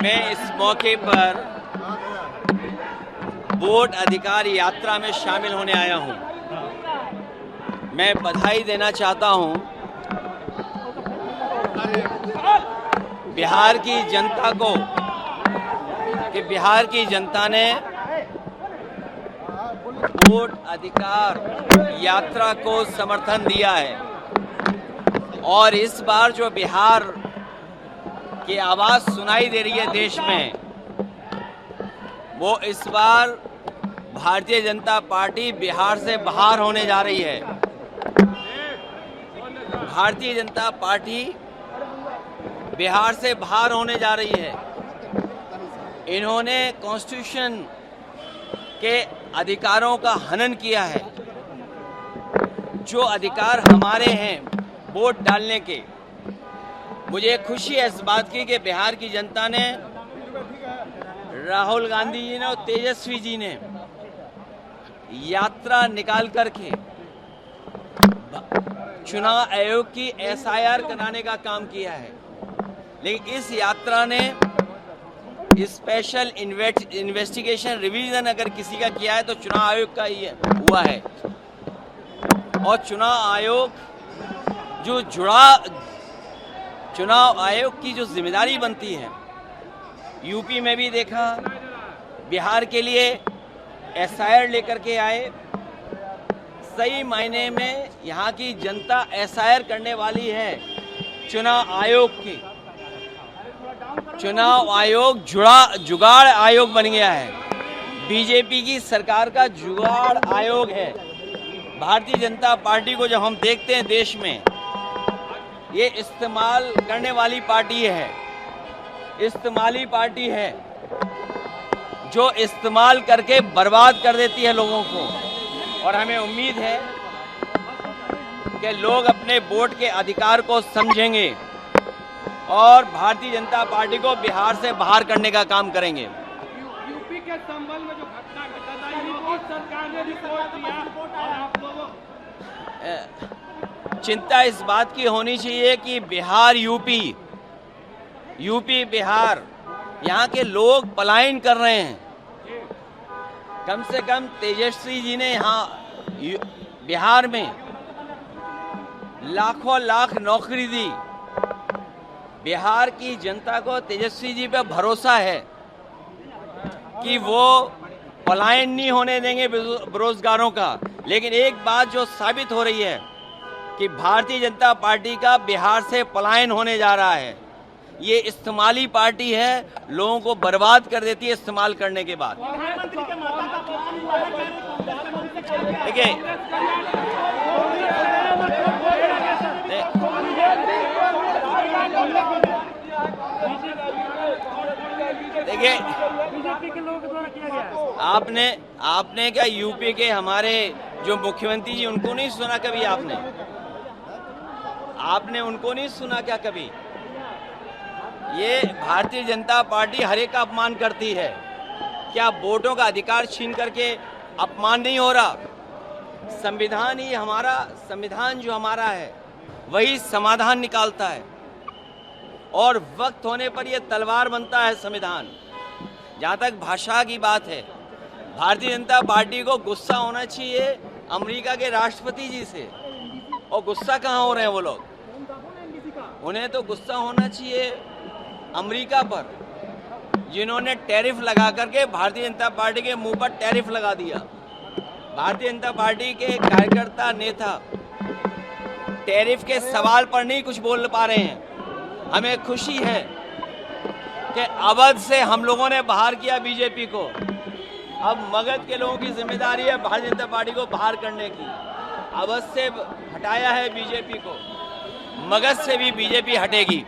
मैं इस मौके पर वोट अधिकार यात्रा में शामिल होने आया हूं। मैं बधाई देना चाहता हूं बिहार की जनता को कि बिहार की जनता ने वोट अधिकार यात्रा को समर्थन दिया है और इस बार जो बिहार की आवाज सुनाई दे रही है देश में, वो इस बार भारतीय जनता पार्टी बिहार से बाहर होने जा रही है। भारतीय जनता पार्टी बिहार से बाहर होने जा रही है। इन्होंने कॉन्स्टिट्यूशन के अधिकारों का हनन किया है। जो अधिकार हमारे हैं वोट डालने के, मुझे खुशी है इस बात की कि बिहार की जनता ने, राहुल गांधी जी ने और तेजस्वी जी ने यात्रा निकाल करके चुनाव आयोग की एसआईआर कराने का काम किया है। लेकिन इस यात्रा ने स्पेशल इन्वेस्टिगेशन रिवीजन अगर किसी का किया है तो चुनाव आयोग का ही हुआ है। और चुनाव आयोग की जो जिम्मेदारी बनती है, यूपी में भी देखा, बिहार के लिए एसआईआर लेकर के आए। सही मायने में यहाँ की जनता एसआईआर करने वाली है चुनाव आयोग की। चुनाव आयोग जुगाड़ आयोग बन गया है। बीजेपी की सरकार का जुगाड़ आयोग है। भारतीय जनता पार्टी को जब हम देखते हैं देश में, ये इस्तेमाल करने वाली पार्टी है, इस्तेमाली पार्टी है जो इस्तेमाल करके बर्बाद कर देती है लोगों को। और हमें उम्मीद है कि लोग अपने वोट के अधिकार को समझेंगे और भारतीय जनता पार्टी को बिहार से बाहर करने का काम करेंगे। यूपी के संबल में जो घटना घटित सरकार ने रिपोर्ट दिया और आप लोगों, चिंता इस बात की होनी चाहिए कि बिहार यूपी बिहार यहाँ के लोग पलायन कर रहे हैं। कम से कम तेजस्वी जी ने यहाँ बिहार में लाखों लाख नौकरी दी। बिहार की जनता को तेजस्वी जी पे भरोसा है कि वो पलायन नहीं होने देंगे बेरोजगारों का। लेकिन एक बात जो साबित हो रही है कि भारतीय जनता पार्टी का बिहार से पलायन होने जा रहा है। ये इस्तेमाली पार्टी है, लोगों को बर्बाद कर देती है इस्तेमाल करने के बाद। देखिए, आपने क्या यूपी के हमारे जो मुख्यमंत्री जी, उनको नहीं सुना कभी? आपने उनको नहीं सुना क्या कभी? ये भारतीय जनता पार्टी हर एक का अपमान करती है। क्या वोटों का अधिकार छीन करके अपमान नहीं हो रहा? संविधान जो हमारा है वही समाधान निकालता है और वक्त होने पर यह तलवार बनता है संविधान। जहाँ तक भाषा की बात है, भारतीय जनता पार्टी को गुस्सा होना चाहिए अमेरिका के राष्ट्रपति जी से। और गुस्सा कहाँ हो रहे हैं वो लोग? उन्हें तो गुस्सा होना चाहिए अमेरिका पर, जिन्होंने टैरिफ लगा करके भारतीय जनता पार्टी के मुंह पर टैरिफ लगा दिया। भारतीय जनता पार्टी के कार्यकर्ता नेता टैरिफ के सवाल पर नहीं कुछ बोल पा रहे हैं। हमें खुशी है कि अवध से हम लोगों ने बाहर किया बीजेपी को। अब मगध के लोगों की जिम्मेदारी है भारतीय जनता पार्टी को बाहर करने की। अवध से हटाया है बीजेपी को, मगध से भी बीजेपी हटेगी।